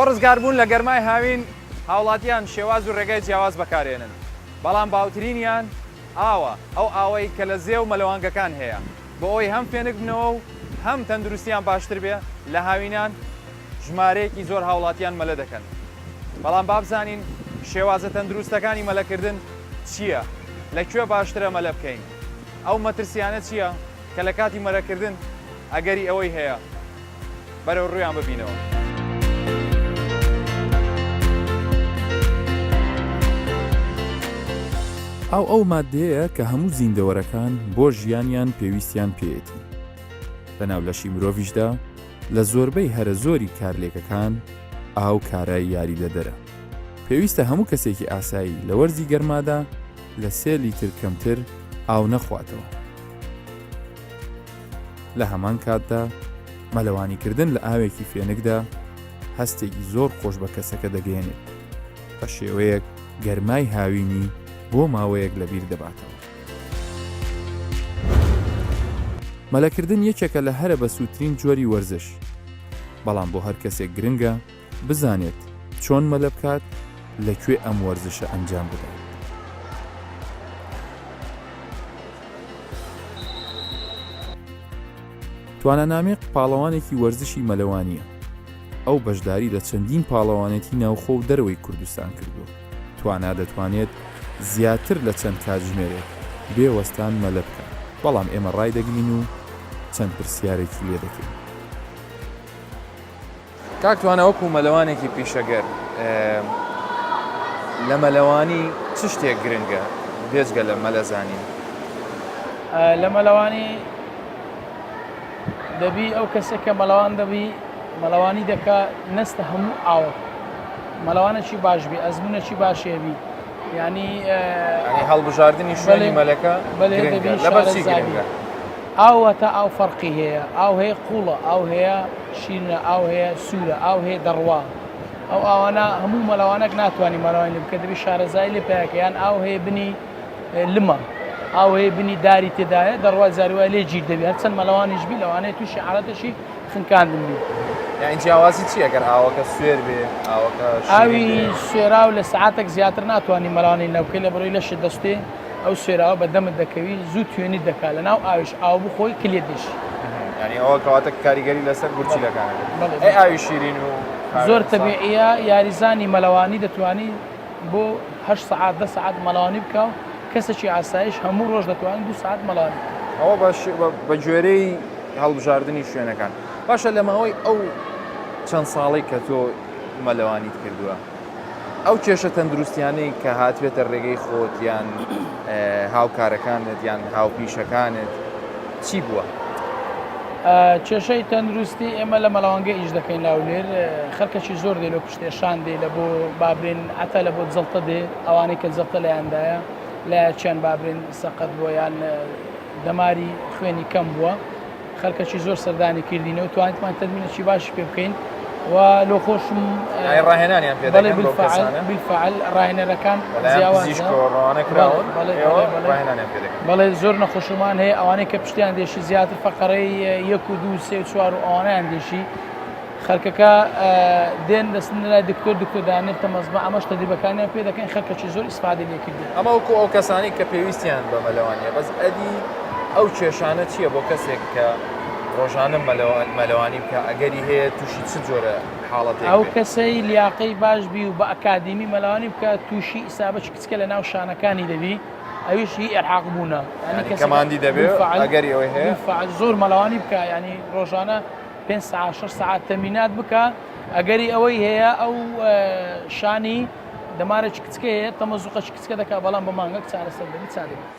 بۆ ڕزگاربوون لە گەرمای هاوین هاوڵاتیان شێواز و ڕێگای جیاواز بەکارێنن بەڵام باوترینیان ئاوە ئەو ئاوەی کە لە زێ و مەلەوانگەکان هەیە بۆ ئەوی هەم فێنک بنەوە و هەم تەندروستیان باشتر بێ لە هاوینان ژمارەیەکی زۆر هاوڵاتیان مەلە دەکەن بەڵام بابزانین شێوازە تەندروستەکانی مەلەکردن چییە؟ لەکوێ باشترە مەلە بکەین؟ ئەو مەترسیانە چییە کە لە کاتی مەلەکردن ئەگەری ئەوەی هەیە بەرەو ڕوویان ببینەوە. ئەو مادەیە کە هەموو زیندەوەرەکان بۆ ژیانیان پێویستیان پێێتی. بەناو لەشی مرۆڤیشدا لە زۆربەی هەرە زۆری کارلێکەکان ئاو کارایی یاری لەدەرە. پێویستە هەموو کەسێکی ئاسایی لە وەرزی گەرمادا لە 3 لیتر کەمتر ئاو نەخواتەوە. لە هەمان کاتدا مەلەوانیکردن لە ئاوێکی فێنکدا هەستێکی زۆر خۆش بە کەسەکە دەگەێنێت بە شێوەیەک گەرمای هاوینی بۆ ماوەیەک لەبیر دەباتەوە. مەلەکردن یەکێکە لە هەرە بە سووترین جۆری وەرزش، بەڵام بۆ هەر کەسێک گرنگە بزانێت چۆن مەلە بکات لەکوێ ئەم وەرزشە ئەنجام بدات. توانەنامێ پاڵەوانێکی وەرزشی مەلەوانیە. ئەو بەشداری لە چەندین پاڵەوانێتی ناوخۆ و دەرەوەی کوردستان کردووە. توانا دەتوانێت زیاتر لە چەند کاتژمێرێک بێوەستان مەلە بکات، بەڵام ئێمە ڕای دەگرین و چەند پرسیارێکی لێ دەکەین. کاکتوانە وەکو مەلەوانێکی پیشەگەر لە مەلەوانی چ شتێک گرنگە بێجگە لە مەلەزانی؟ لە مەلەوانی دەبی ئەو کەسێک کە مەلەوان دەبی مەلەوانی دەکا نەستە هەموو ئاوە مەلەوانەکی باش بی ئەزمونەکی باشێبی یعنی هەڵبژاردننی شوێنی مەلەکە لەبەرچی گرنگە؟ ئاوەتە ئاو فەرقی هەیە، ئاو هەیە قوڵە، ئاو هەیە شینە، ئاو هەیە سوورە، ئاو هەیە دەڕوا. ئەو ئاوانە هەموو مەلەوانێک ناتوانانی مەلەوانی لێ بکە دەبی شارەزای لێ پێیەکە یان ئاو هەیە بنی لمە، ئاو هەیە بنی داری تێدایە دەڕوا زاروای لێ گیر دەبی هەرچەند مەلەوانیش بی لەوانەیە تووشی حالەتەشی خنکاندن بی. یان جیاوازی چییە گەر ئاوەکە سوێر بێ ئاوی سوێرا و لە سعاتێک زیاتر ناتوانانی مەلەوانی نەوکەی لە بڕۆی لەشت دەستێ ئەو سوێراوە بە دەمت دەکەوی زوو توێنی دەکات لەناو ئاویش ئاو بخۆی کلێ دێش. ینی ئەوە کەواتە کاریگەری لەسەر گورچیلەکانە. ئاوی شیرین و زۆر تەبیعیە یاریزانی مەلەوانی دەتوانی بۆ 8 سعات 10 سعات مەلەوانی بکە و کەسێکی ئاسایش هەموو ڕۆژ دەتوانین 2 سعات مەلەوانی. ئەوە بە گوێرەی هەڵبژاردننی شوێنەکان. باشە لە ماوەی ئەو چەند ساڵی کە تۆ مەلەوانیت کردووە ئەو کێشە تەندروستیانەی کە هاتوێتە ڕێگەی خۆت یان هاوکارەکانت یان هاوپیشەکانت چی بووە؟ کێشەی تەندروستی ئێمە لە مەلەوانگە ئیش دەکەین لاولێر خەڵکەکی زۆر دێ لە پشتێشان دێ لە بۆ بابرێن ئەتا لە بۆ جەڵتە دێ ئەوانەی کە جەڵتە لەیاندایە لە چیان بابرێن سەقەت بووە یان دەماری خوێنی کەم بووە خەڵکەکی زۆر سەردانی کردینەوە توانیتمان تەدبینێکی باش پێ بکەین و لۆ خۆشم ڕاهێنانیان پێ دەکەن بالفعل ڕاهێنەرەکان بەڵێ زۆر نەخۆشمان هەیە ئەوانەی کە پشتیان دێشی زیاتر فەقەرەی 1 و 2 3 و 4 و ئەوانەیان دێشی خەڵکەکە دێن دەستن لای دکتۆر دانێت تەمەزمە ئەمەش تەدریبەکانیان پێ دەکەین خەڵکەکی زۆر ئیسفادە لێ کردن. ئەمە وەکو ئەو کەسانی کە پێویستیان بە مەلەوانیە بەس ئەدی ئەو کێشانە چییە بۆ کەسێک کە ڕۆژانە مەلەوانی بکە ئەگەری هەیە تووشی چ جۆرە حاڵەتێک ئەو کەسەی لیاقەی باش بی و بە ئەکادیمی مەلەوانی بکە تووشی ئیسابەی کچکە لە ناو شانەکانی دەبی ئەویش هی ئەرحاق بوونە کەماندی دەبێت ئەگەری ئەوەی هەیە زۆر مەلەوانی بکە ینی ڕۆژانە 5 ساعت 6 ساعت تەمینات بکە ئەگەری ئەوەی هەیە ئەو شانی دەمارێکی کچکە هەیە تەمەزوقەی کچکە دەکات بەڵام بە مانگەک چارەسەر دەبی چادەبێت.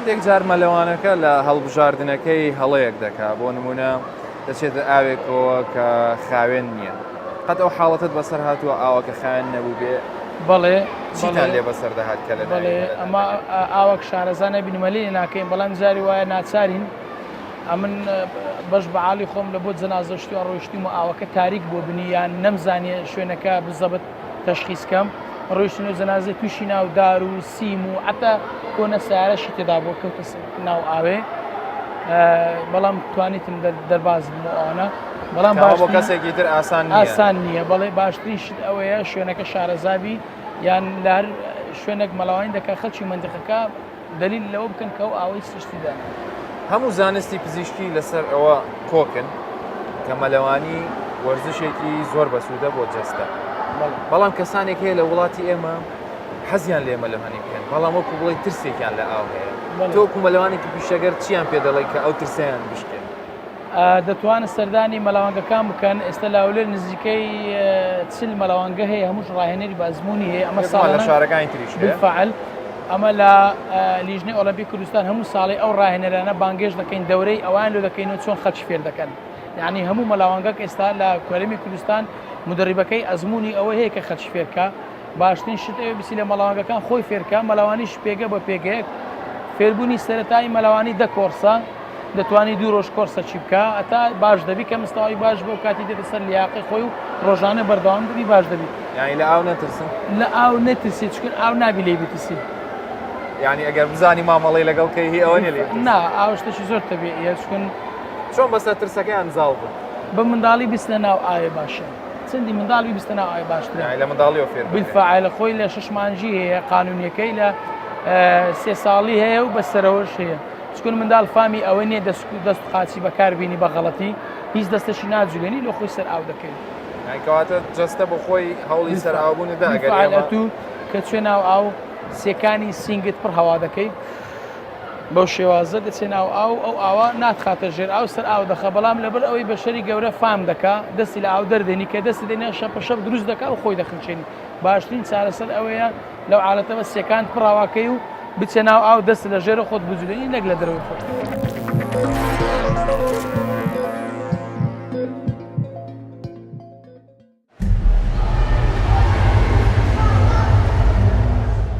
هەندێک جار مەلەوانەکە لە هەڵبژاردنەکەی هەڵەیەک دەکات بۆ نمونە دەچێتە ئاوێکەوە کە خاوێن نییە قەت ئەو حاڵەتت بەسەر هاتووە ئاوەکە خاوێن نەبوو بێ بەڵێ چیتان لێ بەسەر دەهات کە لە بەڵێ ئەمە ئاوەک شارەزانە بینمەلی ناکەین بەڵام جاری وایە ناچارین ئەمن بەش بەعالی خۆم لە بۆ جەنازەشتی و ڕۆیشتیم و ئاوەکە تاریک بۆ بنی یان نەمزانێ شوێنەکە بزەبت تەشخیصکەم ڕۆیشتن و جەنازە تووشی ناو دار و سیم و حتا کۆنە سیارەشی تێدا بۆ کەوتە ناو ئاوێ بەڵام توانیتم دەرباز بمەوانە بەڵام بۆ کەسێکی تر ئاسان نییە بەڵێ باشترین شت ئەوەیە شوێنەکە شارەزابی یان لار شوێنێک مەڵاوانی دەکات خەڵکی مندقەکە دلیل لەوە بکەن کە ئەو ئاوەی سشتیدا هەموو زانستی پزیشکی لەسەر ئەوە کۆکن کە مەلەوانی وەرزشێکی زۆر بەسوودە بۆ جەستە بەڵام کەسانێک هەیە لە وڵاتی ئێمە حەزیان لێ مەلەوانی بکەن بەڵام وەکو بڵێ ترسێکیان لە ئاو هەیە تۆکو مەلەوانێکی پیشەگەر چیان پێ دەڵێ کە ئەو ترسیان بشکێن دەتوانە سەردانی مەلەوانگەکان بکەن ئێستا لاولێر نزیکەی چل مەلەوانگە هەیە هەمووش ڕاهێنەری بازموونی هەیە ئەمە ساڵ لە شارەکانی تریش بالفعل ئەمە لە لیژنەی ئۆلمپیک کوردستان هەموو ساڵی ئەو ڕاهێنەرانە بانگێژ دەکەین دەورەی ئەوان لێ دەکەینەوە چۆن خەڵکی فێر دەکەن یعنی هەموو مەلەوانگەک ئێستا لە کۆلەمی کوردستان مدرریبەکەی ئەزمموی ئەوە هەیە کە خەڵکی فێرکە باشترین شت ئەوە بسی لە مەلەوانگەکان خۆی فێرکە مەلەوانیش پێگە بە پێگەیەک فێربوونی سەرەتایی مەلەوانی دە کۆرسە دەتوانانی دوو ڕۆژ کۆرسە چی بکە ئەتا باش دەبی کە مستەوای باش بۆ کاتی دێتە سەر لیاقی خۆی و ڕۆژانە بەردەوام دەبی باش دەبی یعنی لە ئاو نەترسن لە ئاو نەترسی چکن ئاو نابی لێ بیترسی یعنی ئەگەر بزانی مامەڵی لەگەڵ کەی هی ئەوە لێ نا ئاو شتێکی زۆر تەبیعیە چکن چۆن بەسەر ترسەکەیان زاڵ بوو بە منداڵی بیستە ناو ئاوێ باشە چەندی منداڵی بیستە ناو ئاوێ باشترە لە منداڵیەوە فێر بالفعل خۆی لە 6 مانجی هەیە قانونیەکەی لە 3 ساڵی هەیە و بەسەرەوەش هەیە چکن منداڵ فامی ئەوە نییە دەست قاچی بەکاربیێنی بە غەڵەتی هیچ دەستەشی ناجوێنی لە خۆی سەر ئاو دەکەین کەواتە جەستە بە خۆی هەوڵی سەر ئاوبووندا ئەگەر تو کە توێ ناو ئاو سێکانی سینگت پڕ هەوا دەکەی بەو شێوازە دەچێت ناو ئاو ئەو ئاوا ناتخاتە ژێر ئاو سەر ئاو دەخە بەڵام لەبەر ئەوەی بەشەری گەورە فام دەکا دەستی لە ئاو دەردێنی کە دەستی دێنێ شەپەشەپ دروست دەکا و خۆی دەخنچێنی باشترین چارەسەر ئەوەیە لەو حالەتەوە سێکان پڕاواکەی و بچێ ناو ئاو دەست لە ژێرە خۆت بجوولێنی نەک لە دەرەوەی خۆت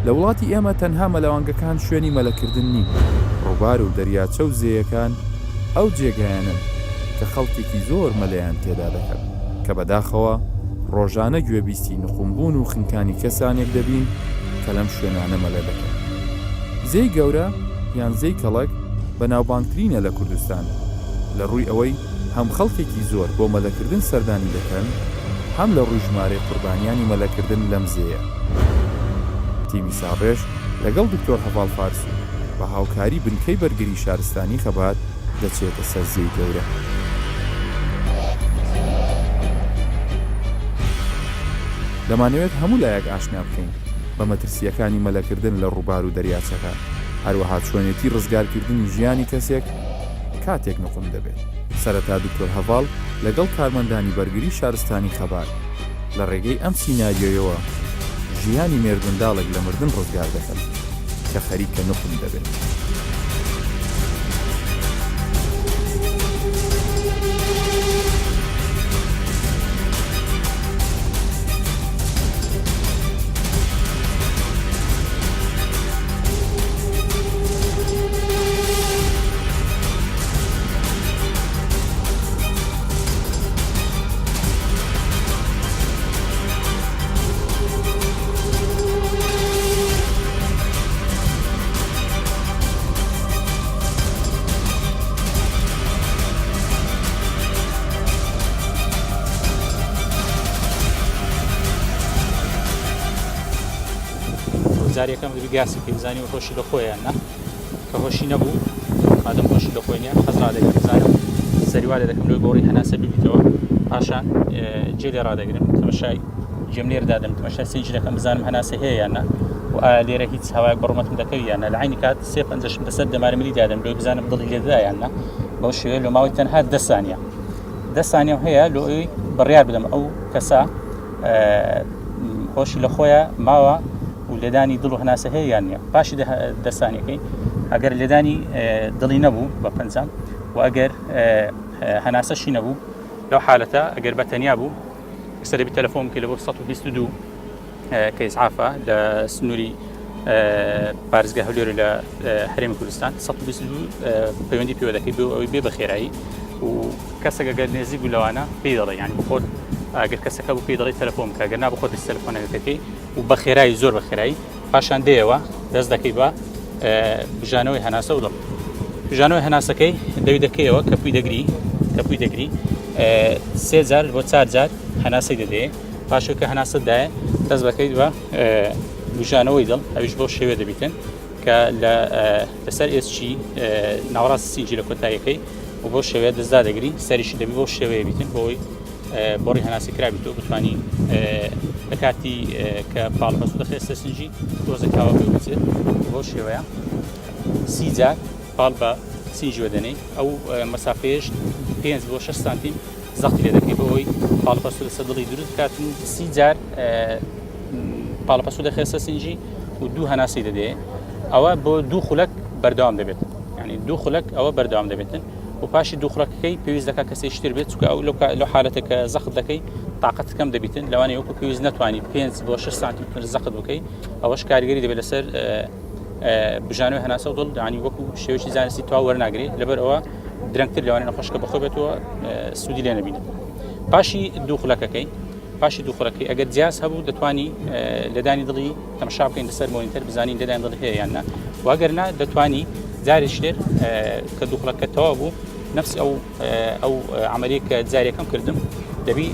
لە وڵاتی ئێمە تەنها مەلەوانگەکان شوێنی مەلەکردن نین ڕووبار و دەریاچە و زێیەکان ئەو جێگایانن کە خەڵکێکی زۆر مەلەیان تێدا دەکەن کە بەداخەوە ڕۆژانە گوێبیستی نخومبوون و خنکانی کەسانێک دەبین کە لەم شوێنانە مەلە دەکەن زێی گەورە یان زەی کەڵک بەناوبانگترینە لە کوردستان لە ڕووی ئەوەی هەم خەڵکێکی زۆر بۆ مەلەکردن سەردانی دەکەن هەم لە ڕووی ژمارەی قوربانیانی مەلەکردن لەم زێیە تیمی ساڕێژ لەگەڵ دکتۆر هەڤاڵ فارسی بە هاوکاری بنکەی بەرگری شارستانی خەبات دەچێتە سەر زێی گەورە دەمانەوێت هەموو لایەک ئاشنا بکەین بە مەترسیەکانی مەلەکردن لە ڕووبار و دەریاچەکان هەروەها چۆنێتی ڕزگارکردنی ژیانی کەسێک کاتێک نقم دەبێت سەرەتا دکتۆر هەڤاڵ لەگەڵ کارمەندانی بەرگری شارستانی خەبات لە ڕێگەی ئەم سیناریۆیەوە ژیانی مێردمنداڵێک لە مردن ڕزگار دەکەن کە خەریکە نقم دەبێت جارێکەکەم گاسی پێزانی و خۆشی لە خۆیان نا کە هۆشی نەبوو مادەم خۆشی لە خۆیان حەزرا دەگەم بزانم سەریوا لە دەکەم لەوەی گۆڕی هەناسە ببیتەوە پاشان جێ لێ ڕادەگرم تەمەشای جێم لێر دادەم تەمەشای سێنجی دەکەم بزانم هەناسە هەیە یان نا و ئایا لێرە هیچ هەوای بڕمەتم دەکەوی یان نا لە عینی کات سێ پەنجەشم لەسەر دەمارەمەلی دادەم لەوەی بزانم دڵی لێدەدا یان نا بەو شێوەیە لە ماوەی تەنها 10 ثانیە هەیە لەوەی بڕیار بدەم ئەو کەسە خۆشی لە خۆیە ماوە و و لێدانی دڵ و هەناسە هەیە یان نییە پاشی دەسانەکەی ئەگەر لێدانی دڵی نەبوو بە پەنجام و ئەگەر هەناسەشی نەبوو لەو حالەتە ئەگەر بەتەنیا بوو سەربی تەلەفۆن بکەیت لە بۆ 122 کە ئیسعافە لە سنووری پارێزگای هەولێر لە هەرێمی کوردستان 122 پەیوەندی پێوە دەکەیت بۆ ئەوەی بێ بەخێرایی و کەسێک ئەگەر نێزی بوو لەوانە پێی دەڵێ یانی بخۆت ئەگەر کەسەکە بوو پێی دەڵێ تەلەفۆن بکە ئەگەر نابخۆت تەلەفۆنەکەی و بەخێرایی زۆر بەخێرایی پاشان دێەوە دەست دەکەی بە بژانەوەی هەناسە و دڵ بژانەوەی هەناسەکەی دەوی دەکەیەوە کە پوی دەگری 3 جار بۆ 4 جار هەناسەی دەدێ پاشەوە کە هەناسەتدایە دەست بەکەیت بە بژانەوەی دڵ ئەویش بۆ شێوێ دەبیتن کە لەسەر ئێسچی ناوەڕاستی سینجی لە کۆتاییەکەی و بۆ شێوەیە دەستدا دەگری سەریشی دەبی بۆ شێوەیە بیتن بۆی بۆڕی هەناسی کرابیتەوە بتوانی لە کاتی کە پاڵپەسوو دەخێستە سنجی دۆزەکاوە پێ بچێت بۆ شێوەیە 30 جار پاڵ بە سینجی وەدەنەی ئەو مەسافەیەش 5 بۆ 6 سانتیم زەختی لێ دەکەی بۆەوەی پاڵپەسوو لەسەر دڵی دروست کاتن 30 جار پاڵپەسوو دەخێستە سینجی و دوو هەناسی دەدێ ئەوە بۆ دوو خولەک بەردەوام دەبێت ینی دوو خولەک ئەوە بەردەوام دەبێتن و پاشی دوو خولەکەکەی پێویست دەکات کەسێ شتر بێت چکە ئەو لەو حالەتەکە زەخت دەکەی تااقەت کەم دەبیتن لەوانەیە وەکو پێویست نەتوانی 5 بۆ 6 سانتیمتر زەخت بکەی ئەوەش کاریگەری دەبێت لەسەر بژانەوەی هەناسە و دڵ ینی وەکو شێوەیەکی زانستی تەواو وەرناگرێ لەبەر ئەوە درەنگتر لەوانەیە نەخۆشکە بەخۆ بێتەوە سوودی لێ نەبینێت پاشی دوو خولەکەکەی ئەگەر جیاز هەبوو دەتوانی لەدانی دڵی تەماشا بکەین لەسەر مۆنیتەر بزانین لەدانی دڵی هەیە یان نا واگەرنا دەتوانی جارێک لێر کە دوو خولەکە تەواو بوو نفس ئەو عملیە کە جارێکەکەم کردم دەبی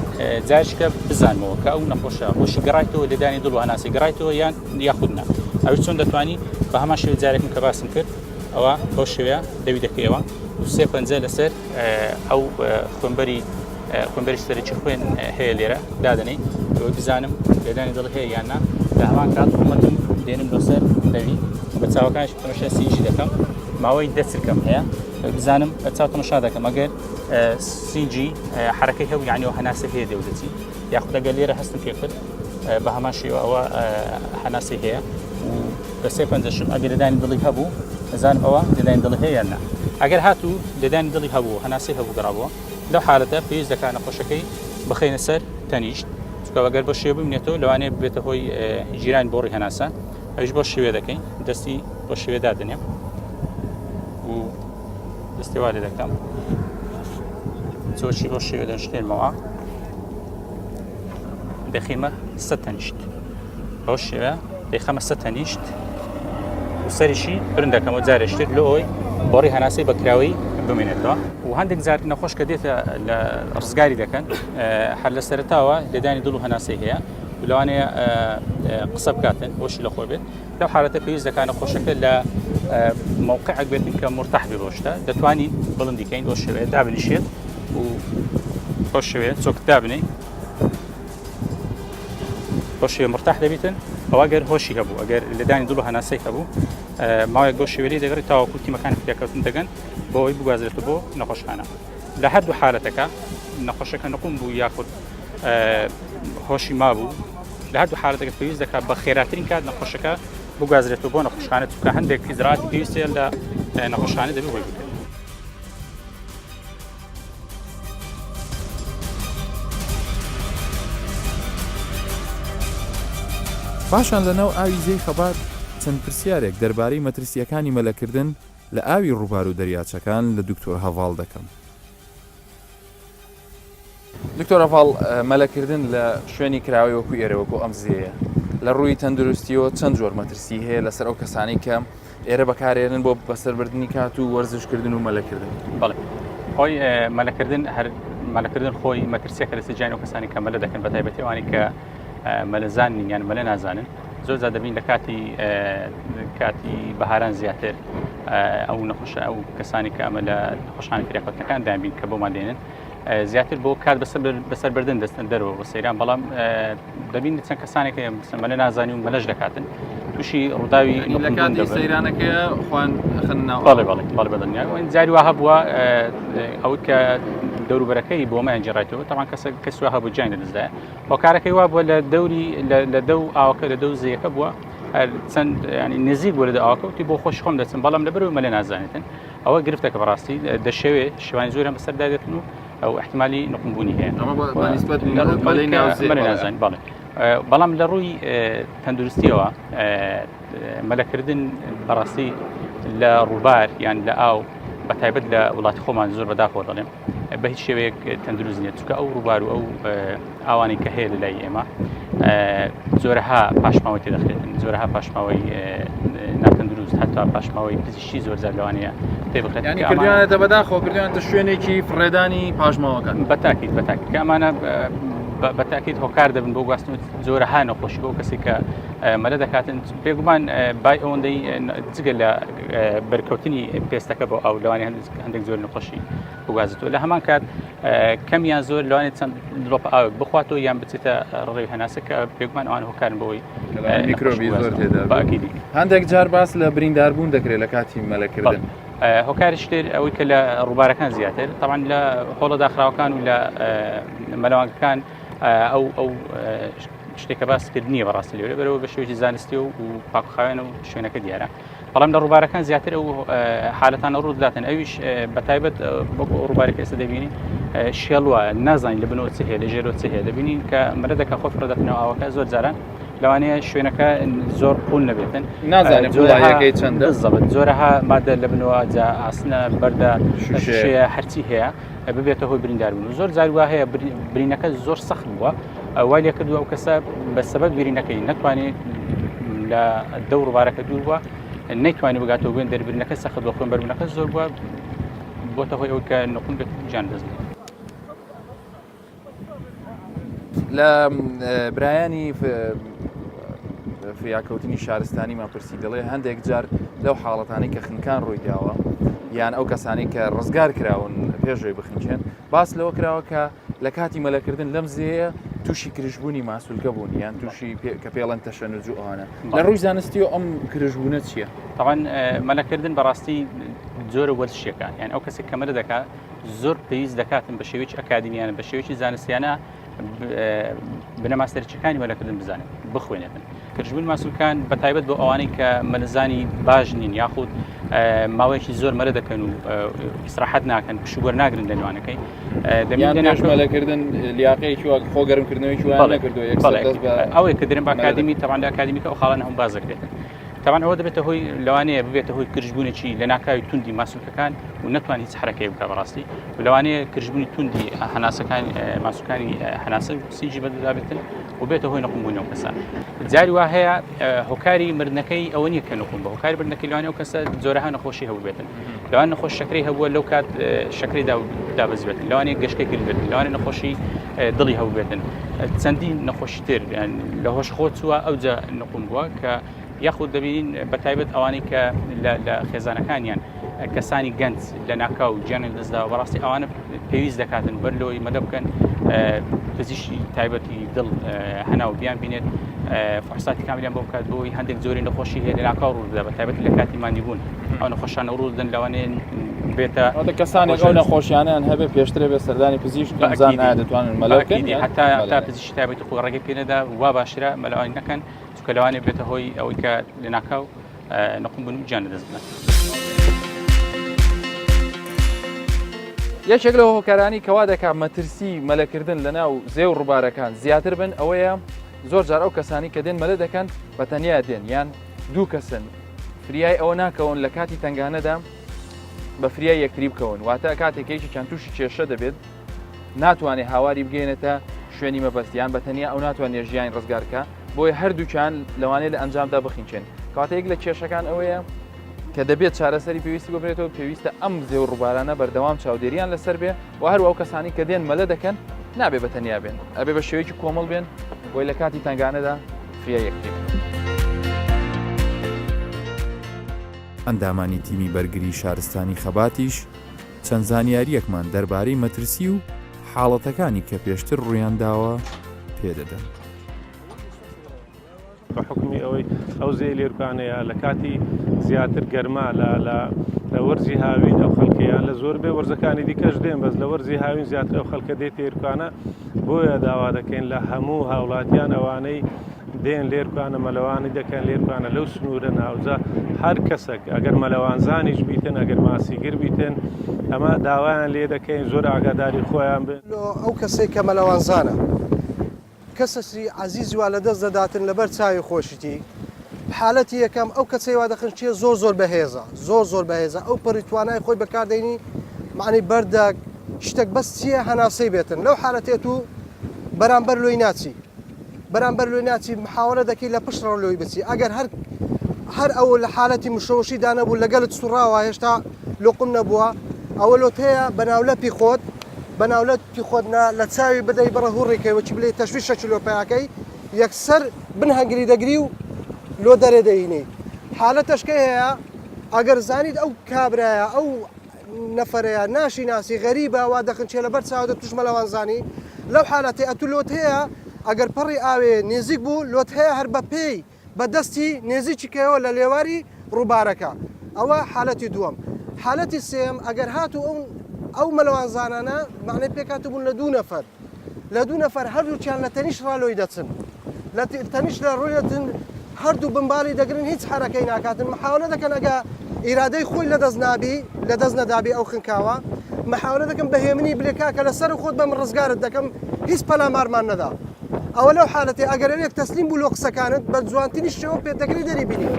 جارشکە بزانمەوە کە ئەو نەخۆشە خۆشی گەڕایتەوە لەدانی دڵ و هەناسی گەڕایتەوە یان یاخودنا ئەوی چۆن دەتوانی بە هەمان شێوە جارێکم کە باسم کرد ئەوە بۆ شێوەیە دەوی دەکەیەوە و 3 پەنجە لەسەر ئەو خوێنبەری سەرەکی خوێن هەیە لێرە دادنەی ئەوەی بزانم لێدانی دڵ هەیە یان نا لە هەمان کات حکومەتم دێنم لەسەر دەوی بە چاوەکانش تەماشای سینجی دەکەم ماوەی 10 چرکەم هەیە بزانم بە چاو تەماشا دەکەم ئەگەر سینجی حرەکەی هەبوو یعنی ئەوە هەناسە هەیە دەودەچی یاخود ئەگەر لێرە هەستم پێ کرد بە هەمان شێوە ئەوە هەناسی هەیە و بە 3 پەنجەشم ئەگەر لێدانی دڵی هەبوو دەزانم ئەوە لێدانی دڵی هەیە یان نا ئەگەر هاتوو لێدانی دڵی هەبوو هەناسی هەبوو گەڕابووە لەو حالەتە پێویست دەکات نەخۆشەکەی بخەینە سەر تەنیشت چکە ئەگەر بۆ شێوە ببینێتەوە لەوانەیە بێتە هۆی ژیرانی بۆڕی هەناسە ئەویش بۆ شێوێ دەکەین دەستی بۆ شێوێ دادنێ و دەستی وا لێ دەکەم چۆچی بۆ شێوێ دەنشتێنمەوە دەخیمە 100 تەنیشت بۆ شێوە دەیخەمە 100 تەنیشت و سەریشی برن دەکەمەوە جارێشتر لە ئەوی بۆڕی هەناسەی بەکراوی بمێنێتەوە و هەندێک جار نەخۆش کە دێتە لە ڕزگاری دەکەن هەر لە سەرتاوە لێدانی دڵ و هەناسەی هەیە و لەوانەیە قسە بکاتن بۆشی لە خۆی بێت لەو حالەتە پێویست دەکات نەخۆشەکە لە موقعێک بێت کە مرتاح بێ بۆ شتە دەتوانی بڵندیکەین بۆ شێوەیە دابنیشێت و بۆ شێوەیە چۆک دابنێ بۆ شێوە مرتاح دەبیتن ئەوە گەر هۆشی هەبوو ئەگەر لەدانی دڵ و هەناسەی هەبوو ماوەیەک بۆ شێوەی دەگەڕێت تاوەکو تیمەکانی فریاکەوتن دەگەن بۆ ئەوەی بگوازرێتەوە بۆ نەخۆشخانە لە هەردوو حالەتەکە نەخۆشەکە نەقوم بوو یاخود هۆشی مابوو لە هەردوو حالەتەکە پێویست دەکات بە خێراترین کات نەخۆشەکە بگوازرێتەوە بۆ نەخۆشخانە چونکە هەندێک ئیجراعاتی پێویستە لە نەخۆشخانە دەبێت بۆی بکرێت پاشان لەناو ئاوی زەی خەبات چەند پرسیارێک دەربارەی مەترسیەکانی مەلەکردن لە ئاوی ڕووبار و دەریاچەکان لە دکتۆر هەڤاڵ دەکەم. دکتۆر هەڤاڵ مەلەکردن لە شوێنی کراوی وەکو ئێرە وەکو ئەم زیەیە لە ڕووی تەندروستیەوە چەند جۆر مەترسی هەیە لەسەر ئەو کەسانی کە ئێرە بەکارێنن بۆ بەسەربردننی کات و وەرزشکردن و مەلەکردن. بەڵێ خۆی مەلەکردن هەر مەلەکردن خۆی مەترسیەکە لە سەرجانی ئەو کەسانی کە مەلە دەکەن بەتایبەتی ئەوانی کە مەلەزانین یان مەلە نازانن زۆر زیاد دەبین لە کاتی بەهاران زیاتر ئەو نەخۆشە ئەو کەسانی کە ئەمە لە نەخۆشخانە فریاکەوتنەکان دابین کە بۆمان دێنن زیاتر بۆ کات بەسەربردن دەستن دەرەوە بۆ سەیران بەڵام دەبین چەند کەسانێک مەلە نازانی و مەلەش دەکاتن تووشی ڕووداوی لە کاتی سەیرانەکە خوان خنناوە بەڵێ بەدڵنیا جاری وا هەبووە ئەوەی کە دەوروبەرەکەی بۆ مایان جێڕایەوە تاوان کەس وا هەبوو جیان لەدەستدایە بۆ کارەکەی وا بووە لە دەو ئاوەکە لە دەو زیەکە بووە چەند ینی نزیک وەرە ئاکەوتی بۆ خۆش خۆم دەچن بەڵام لەبەرەوە مەلێ نازانێتن ئەوە گرفتەکە بەڕاستی دەشەوێت شێوانی زۆریان بەسەر دادێتن و ئەو احتیمالی نقمبوونی هەیە نازان بەڵێ بەڵام لە ڕووی تەندروستیەوە مەلەکردن بەڕاستی لە ڕووبار یان لە ئاو بە تایبەت لە وڵاتی خۆمان زۆر بەداخۆ دەڵێم بە هیچ شێوەیەک تەندروست نیە چونکە ئەو ڕووبار و ئەو ئاوانی کە هەیە لە لای ئێمە زۆرەها پاشماوەی تێدەخرێتن زۆرەها پاشماوەی ناتەندروست هەتا پاشماوەی پزیشکی زۆر زار لەوانەیە پێ بخرێت کردوانێتە بەداخۆ کردوانێتە شوێنێکی فڕێدانی پاشماوەکان بەتاکیت بەتاکیت کە ئەمانە بەتاکیت هۆکار دەبن بۆ گواستن زۆرەها نەخۆشی بۆ کەسی کە مەلە دەکاتن پێگومان بای ئەوەندەی جگە لە بەرکەوتنی پێستەکە بۆ ئەو لەوانی هەندێک زۆر نەخۆشی بگوازێتەوە لە هەمان کات کەمیان زۆر لەوانێت چەند دڵۆپ ئاوێک بخواتەوە یان بچێتە ڕێی هەناسە کە پێگومان ئەوان هۆکارن بۆی میکرۆبی زۆر تێدا باکیدی هەندێک جار باس لە برینداربوون دەکرێت لە کاتی مەلەکردن هۆکاری شتێر ئەوەی کە لە ڕووبارەکان زیاتر تەمان لە هۆڵە داخراوەکان و لە مەلەوانگەکان ئەو شتێکە باسکردنیە بەڕاستی لێرە بەرەوە بە شێوەیەکی زانستی و پاکخاوێنە و شوێنەکە دیارە بەڵام لە ڕووبارەکان زیاتر ئەو حالەتانە ڕوو دەداتن ئەویش بەتایبەت ڕووبارێک ئێستا دەبینی شێڵوە نازانین لە بنەوە چ هەیە لە ژێرەوە چ هەیە دەبینین کە مەرە دەکە خۆ فرەدەکەنەوە ئاوەکە زۆر جاران لەوانەیە شوێنەکە زۆر قوڵ نەبێتن نازانێت جۆرەکەی چەندە زەبەت زۆرەها مادە لە بنەوە جا ئاسنە بەردە شوشەیە هەرچی هەیە ببێتە هۆی برینداربوون و زۆر جار وا هەیە برینەکە زۆر سەخت بووە وای لێ کردووە ئەو کەسە بە سەبەب برینەکەی نەتوانێت لە دەور ڕووبارەکە دوور بووە نەیتوانێت بگاتەوە بێن دەربرینەکە سەخت بۆ خوێن بەربوونەکە زۆر بووە بۆتە هۆی ئەوەی کە نەقم بێت جان دەزبێت لە برایانی فریاکەوتنی شارستانی ماپرسی دەڵێ هەندێک جار لەو حاڵەتانی کە خنکان ڕووی داوە یان ئەو کەسانی کە ڕزگار کراون پێشەوەی بخنچێن باس لەوە کراوە کە لە کاتی مەلەکردن لەم زێیە تووشی کرژبوونی ماسوولکە بوون یان تووشی کە پێڵەن تەشەنوج و ئەوانە لە ڕووی زانستی و ئەم کرژبوونە چییە؟ تاوان مەلەکردن بەڕاستی زۆرە وەرزشیەکان یان ئەو کەسێک کە مەلە دەکات زۆر پێویست دەکاتن بە شێوەیەکی ئەکادمیانە بە شێوەیەکی زانستیانە بنەماستەرچەکانی مەلەکردن بزانێت بخوێنێتن کرژبوون ماسوولکان بە تایبەت بۆ ئەوانەی کە مەلەزانی باش نین یاخود ماوەیەکی زۆر مەرە دەکەن و ئیسراحەت ناکەن پشووەەر ناگرن لە لەوانەکەی مەلەکردن لیاقەیەکی خۆگەرمکردنەوەی ئەوەی کە درێن بە ئاکادمی تەوان لە ئاکادمیکە ئەو خاڵانە هەم باز دەکرێتن تەوان ئەوە دەبێتە هۆی لەوانەیە ببێتە هۆی کرژبوونێکی لە ناکاوی توندی ماسوولکەکان و نەتوان هیچ حرەکەی بکە بەڕاستی و لەوانەیە کرژبوونی توندی هەناسەکان ماسوولکانی هەناسە سیجی بەدەدابێتن و بێتە هۆی نەقمبوونەوە کەسە جاری وا هەیە هۆکاری مردنەکەی ئەوە نییە کە نەقم بە هۆکاری مردنەکەی لەوانەیە ئەو کەسە زۆرەها نەخۆشی هەبوو بێتن لەوان نەخۆش شەکرەی هەبووە لەو کات شەکرەی دابەزبێتن لەوانەیە گەشتەی کرد بێتن لەوانەیە نەخۆشی دڵی هەبوو بێتن چەندی نەخۆشی تر لە هۆش خۆ چووە ئەوجا نەقم بووە کە یاخود دەبینین بە تایبەت ئەوانەی کە لە خێزانەکانیان کەسانی گەنج لە ناکاو گیانە دەستداوە بەڕاستی ئەوانە پێویست دەکاتن بەر لەوەی مەدە بکەن پزیشکی تایبەتی دڵ هەناو بیان بینێت فحوساتی کاملیان بۆ بکات بۆی هەندێک زۆری نەخۆشی هەیە لە ناکاو ڕوودا بە تایبەتی لە کاتی ماندیبوون ئەو نەخۆشانە ڕوودن لەوانەیە بێتە کەسانێک ئەو نەخۆشیانیان هەبێ پێشترێ بێ سەردانی پزیشک دەتوانن مەلەکەن حتا پزیشکی تایبەتی خۆ ڕێگەی پێنەدا وا باشرە مەلەوانی نەکەن چونکە لەوانێ بێتە هۆی ئەوەی کە لە ناکاو نەقمبوون و گیان دەستبێت یەکێک لەوە هۆکارانی کەوا دەکات مەترسی مەلەکردن لە ناو زێ و ڕووبارەکان زیاتر بن ئەوەیە زۆر جار ئەو کەسانی کە دێن مەلە دەکەن بە تەنیا دێن یان دوو کەسن فریای ئەوە ناکەون لە کاتی تنگانەدا بە فریای یەکتری بکەون واتە کاتێکێکی چەند تووشی کێشە دەبێت ناتوانێت هاواری بگەێنێتە شوێنی مەبەستیان بە تەنیا ئەو ناتوانێت ژیانی ڕزگارکە بۆیە هەردووچان لەوانەیە لە ئەنجامدا بخینچێن کاتێک لە کێشەکان ئەوەیە کە دەبێت چارەسەری پێویستی ببرێتەوە پێویستە ئەم زێ و ڕووبارانە بەردەوام چاودێریان لەسەر بێ و هەروە ئەو کەسانی کە دێن مەلە دەکەن نابێ بە تەنیا بێن ئەبێ بە شێوەیەکی کۆمەڵ بێن بۆی لە کاتی تنگانەدا فریای یەکتری ئەندامانی تیمی بەرگری شارستانی خەباتیش چەند زانیاریەکمان دەربارەی مەترسی و حاڵەتەکانی کە پێشتر ڕوویان داوە پێدەدەن. بە حکمی ئەوەی ئەو زێ لێرکانەیە لە کاتی زیاتر گەرما لە وەرزی هاوین ئەو خەڵکیان لە زۆربەی وەرزەکانی دیکەش دێن بەس لە وەرزی هاوین زیاتر ئەو خەڵکە دێت تێرکانە بۆیە داوا دەکەین لە هەموو هاوڵاتیان ئەوانەی دێن لێرکوانە مەلەوانی دەکەن لێرکوانە لەو سنوورە ناوجا هەر کەسێک ئەگەر مەلەوانزانیش بیتن ئەگەر ماسیگر بیتن ئەمە داوایان لێ دەکەین زۆر ئاگاداری خۆیان بن ئەو کەسێک کە مەلەوانزانە کەسەسی عزیزیوا لە دەست دەداتن لەبەر چاوی خۆشتی حالەتی یەکەم ئەو کەسەیوا دەخن چیە زۆر بەهێزە زۆر بەهێزە ئەو پڕی توانای خۆی بەکاردێنی معنی بەردەک شتێک بەس چییە هەناسەی بێتن لەو حالەتێت و بەرامبەر لۆی ناچی بەرامبەر لۆی ناچی محاوەرە دەکەی لە پشتڕ لۆی بچی ئەگەر هەر ئەوە لە حالەتی مشەوشی دانەبوو لەگەلت سوڕاوە هێشتا لۆقم نەبووە ئەوە لۆت هەیە بەناولەپی خۆت بەناولەتی خۆتنا لە چاوی بدەی بەڕە هوڕێکەوەچی بلێ تەشوی شەکیلۆپیاکەی یەکسەر بنهەنگری دەگری و لۆ دەرێ دەینی حالەتەشکەی هەیە ئەگەر زانیت ئەو کابرایە ئەو نەفرەیە ناشی ناسی غەریبە وا دەخنچێ لەبەر چاودە توش مەلەوانزانی لەو حالەتی ئەتو لۆت هەیە ئەگەر پەڕی ئاوێ نێزیک بوو لۆت هەیە هەر بە پێی بەدەستی نێزیکیکەوە لە لێواری ڕووبارەکە ئەوە حالەتی دووەم حالەتی سێم ئەگەر هاتو ئەو مەلەوانزانانە معنی پێکاتە بوون لە دوو نەفەر هەردووچیان لە تەنیش ڕالۆی دەچن لە تەنیش لە ڕۆی دەچن هەردوو بمباڵی دەگرن هیچ حرەکەی ناکاتن محاولە دەکەن ئەگە ئیرادەی خۆی لە دەست نەدابی ئەو خنکاوە محاولە دەکەم بەهێمنی بلێکاکە لەسەر خۆت بەم ڕزگارت دەکەم هیچ پەلامارمان نەدا ئەوە لەو حالەتی ئەگەرەوێک تەسلیم بوو لۆ قسەکانت بە جوانترینی شێوە پێدەگری دەری بینی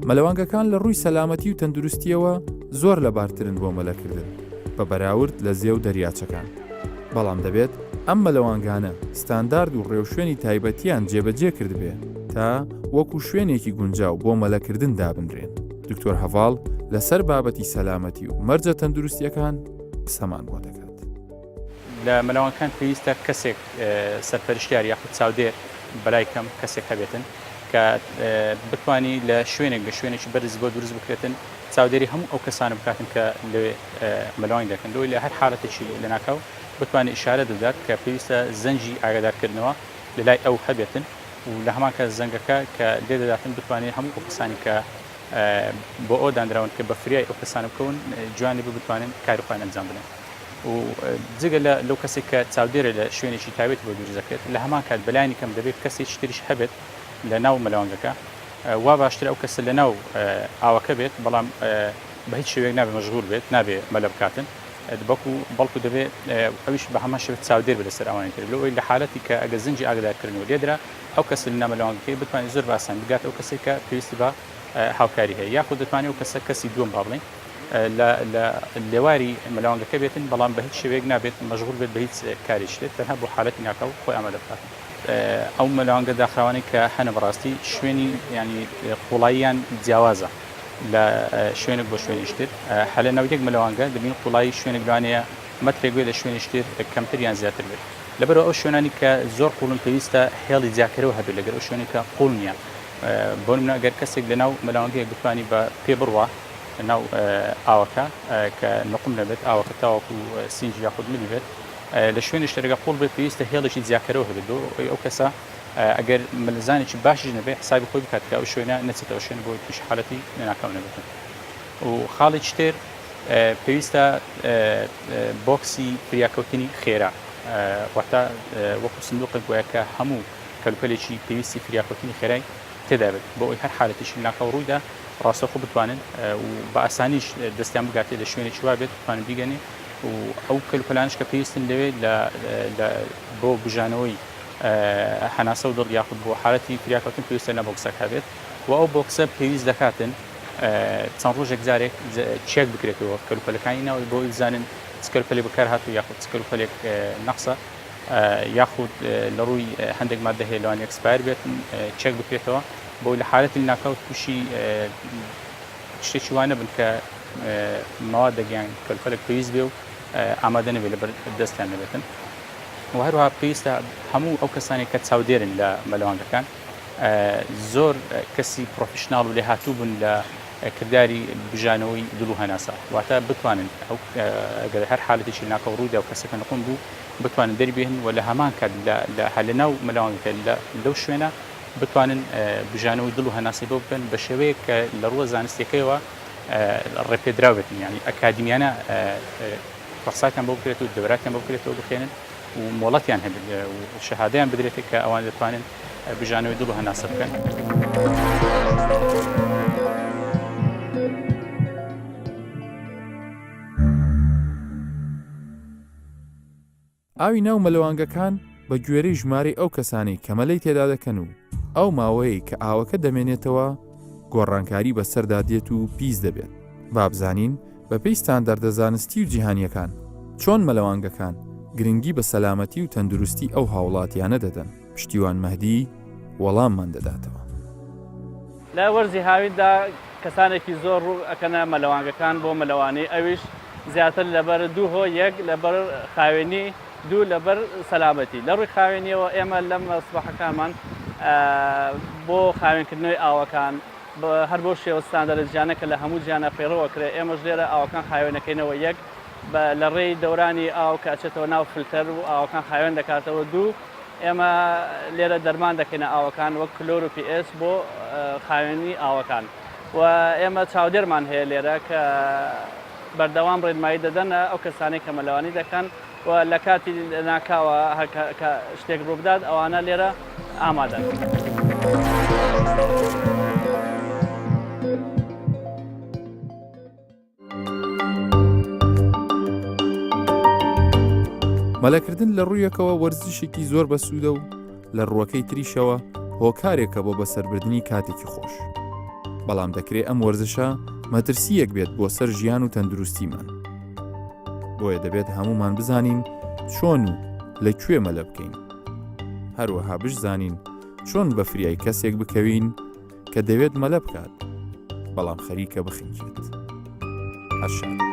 مەلەوانگەکان لە ڕووی سەلامەتی و تەندروستیەوە زۆر لەبارترن بۆ مەلەکردن بە بەراورد لە زێو دەریاچەکان بەڵام دەبێت ئەم مەلەوانگانە ستاندارد و ڕێوشوێنی تایبەتیان جێبەجێ کرد بێ تا وەکو شوێنێکی گونجاو بۆ مەلەکردن دابنرێن دکتۆر هەڤاڵ لەسەر بابەتی سەلامەتی و مەرجە تەندروستیەکان قسەمان بۆ دەکات لە مەلەوانەکان پێویستە کەسێک سەرپەرشتیار یاخود چاودێر بەلای کەم کەسێک هەبێتن کە بتوانی لە شوێنێک بە شوێنێکی بەرز بۆ دروست بکرێتن چاودێری هەموو ئەو کەسانە بکاتن کە لەوێ مەلەوانی دەکەن لەوەی لە هەر حاڵەتێکی لە ناکاو بتوانێت ئیشارە دەدات کە پێویستە زەنجی ئاگادارکردنەوە لە لای ئەو هەبێتن و لە هەمان کە زەنگەکە کە لێ دەداتن بتوانێت هەموو ئەو کەسانی کە بۆ ئەو دانراون کە بە فریای ئەو کەسانە بکەون جوانی بتوانن کاری خۆیان ئەنجام بدەن و جگە لەو کەسێک کە چاودێرە لە شوێنێکی تاوێت بۆ دروست دەکرێت لە هەمان کات بەلایانی کەم دەبێت کەسێکی تریش هەبێت لە ناو مەلەوانگەکە وا باشتر ئەو کەسە لە ناو ئاوەکە بێت بەڵام بە هیچ شێوەیەک نابێت مەشغول بێت نابێت مەلە بکاتن بەڵکو دەبێت ئەویش بە هەمان شێوە چاودێر بێت لەسەر ئەوانی تر لەوەی لە حالەتی کە ئەگە زنجی ئاگادارکردنەوە لێدرا ئەو کەس لە نامەلەوانگەکەی بتوانێت زۆر باسان بگات ئەو کەسێک کە پێویستی بە هاوکاری هەیە یاخود دەتوانێت ئەو کەسە کەسی دووەم با بڵێن لە لێواری مەلەوانگەکە بێتن بەڵام بە هیچ شێوەیەک نابێت مەشغول بێت بە هیچ کاریش دێت تەنها بۆ حالەتی ناکاو خۆی ئامادە بکات ئەو مەلەوانگە داخراوانەی کە هەنە بەڕاستی شوێنی ینی قوڵاییان جیاوازە لە شوێنێک بۆ شوێنیشتر هەلە ناویەک مەلەوانگە دەبین قوڵایی شوێنێک لەوانەیە مەترێک گوێ لە شوێنیشتر کەمتریان زیاتر بێت لەبەرەوە ئەو شوێنانی کە زۆر قوڵن پێویستە هێڵی جیاکەرەوە هەبێت لەگەر ئەو شوێنێک کە قوڵ نییە بۆ نمونە ئەگەر کەسێک لە ناو مەلەوانگەیەک بتوانی بە پێ بڕوا ناو ئاوەکە کە نقم نەبێت ئاوەکە تاوەکو سینجی یاخود ملی بێت لە شوێنی شتێکەکە قوڵ بێت پێویستە هێڵێکی جیاکەرەوە هەبێت ئەو کەسە ئەگەر ملزانێکی باشی نەبێت حسابی خۆی بکات کە ئەو شوێنە نەچێتەوە شوێن بۆ توش حالەتی ناکاو نەبێتن و خاڵێکی تر پێویستە بۆکسی فریاکەوتنی خێرا واتە وەکو سندوقێک وایە کە هەموو کەلوپەلێکی پێویستی فریاکەوتنی خێرای تێدا بێت بۆ ئەوی هەر حالەتێکی ناکاو ڕوویدا ڕاستەخۆ بتوانن و بە ئاسانیش دەستیان بگاتێت لە شوێنێکی وا بێت بتوانن بیگەنێ و ئەو کەلوپەلانش کە پێویستن لەوێت بۆ بژانەوەی هەناسە و دڵ یاخود بۆ حالەتی فریاکەوتن پێویستە لە بۆکسەکە بێت و ئەو بۆکسە پێویست دەکاتن چەند ڕۆژێک جارێک چێک بکرێتەوە کەلوپەلەکانی ناوی بۆ بزانن چ کەلوپەلێک بەکار هاتوو یاخود چ کەلوپەلێک نەقسە یاخود لە ڕووی هەندێک مادە هەیە لەوان ئەکسپایر بێتن چێک بکرێتەوە بۆ لە حالەتی ناکاو تووشی شتێکی وانە بن کە مەوادێکیان کەلوپەلێک پێویست بێ و ئامادە نەبێت لەبەر دەستیان نەبێتن و هەروەها پێویستە هەموو ئەو کەسانی کە چاودێرن لە مەلەوانگەکان زۆر کەسی پرۆفیشناڵ و لێ هاتوو بوون لە کردداری بژانەوەی دڵ و هەناسە واتە بتوانن ئەگەر هەر حالەتێکی ناکەو ڕوویدا و کەسەکە نەقم بوو بتوانن دەریبێن و لە هەمان کات لە ناو مەلەوانگەکە لەو شوێنە بتوانن بژانەوەی دڵ و هەناسی بۆ بکەن بە شێوەیە کە لە ڕووە زانستیەکەیەوە ڕێپێدراوێتن ینی ئەکادیمیانە قساکان بۆ بکرێت و دەوراتیان بۆ بکرێتەوە بخێنن و مۆڵەتیان هەبێت و شەهادەیان بدرێتێت کە ئەوان دەتوانن بژانەوەی دڵ و هەناسە بکەن. ئاوی ناو مەلەوانگەکان بە گوێرەی ژمارەی ئەو کەسانی کە مەلەی تێدا دەکەن و ئەو ماوەیە کە ئاوەکە دەمێنێتەوە گۆڕانکاری بەسەردا دێت و پیس دەبێت. بابزانین بە پێی ستاندەردە زانستی و جیهانیەکان چۆن مەلەوانگەکان گرنگی بە سەلامەتی و تەندروستی ئەو هاوڵاتیانە دەدەن. پشتیوان مەهدی وەڵاممان دەداتەوە. لە وەرزی هاویندا کەسانێکی زۆر ڕوو ئەکەنە مەلەوانگەکان بۆ مەلەوانەی ئەویش زیاتر لەبەر دوو هۆ یەک لەبەر خاوێنی دوو لەبەر سەلامەتی. لە ڕووی خاوێنیەوە ئێمە لەم سبەحەکانمان بۆ خاوێنکردنەوەی ئاوەکان هەر بۆ شێوە ستاندەرە جیانە کە لە هەموو جیانە پەیڕەوە کرێ ئێمەش لێرە ئاوەکان خاوێنەکەینەوە یەک لە ڕێی دەورانی ئاو کە ئەچێتەوە ناو فلتەر و ئاوەکان خاوێن دەکاتەوە دوو ئێمە لێرە دەرمان دەکەینە ئاوەکان وەک کلۆر و PS بۆ خاوێنی ئاوەکان و ئێمە چاودێرمان هەیە لێرە کە بەردەوام ڕێنمایی دەدەنە ئەو کەسانەی کە مەلەوانی دەکەن و لە کاتی ناکاوە کە شتێک ڕوو بدات ئەوانە لێرە ئامادەن. مەلەکردن لە ڕوویەکەوە وەرزشێکی زۆر بەسوودە و لە ڕووەکەی تریشەوە هۆکارێکە بۆ بەسەربردنی کاتێکی خۆش. بەڵام دەکرێت ئەم وەرزشە مەترسیەک بێت بۆ سەر ژیان و تەندروستیمان. بۆیە دەبێت هەمومان بزانین چۆن و لەکوێ مەلە بکەین. هەروەها بشزانین چۆن بە فریای کەسێک بکەوین کە دەوێت مەلە بکات بەڵام خەریکە بخینکێت. هەر شاد.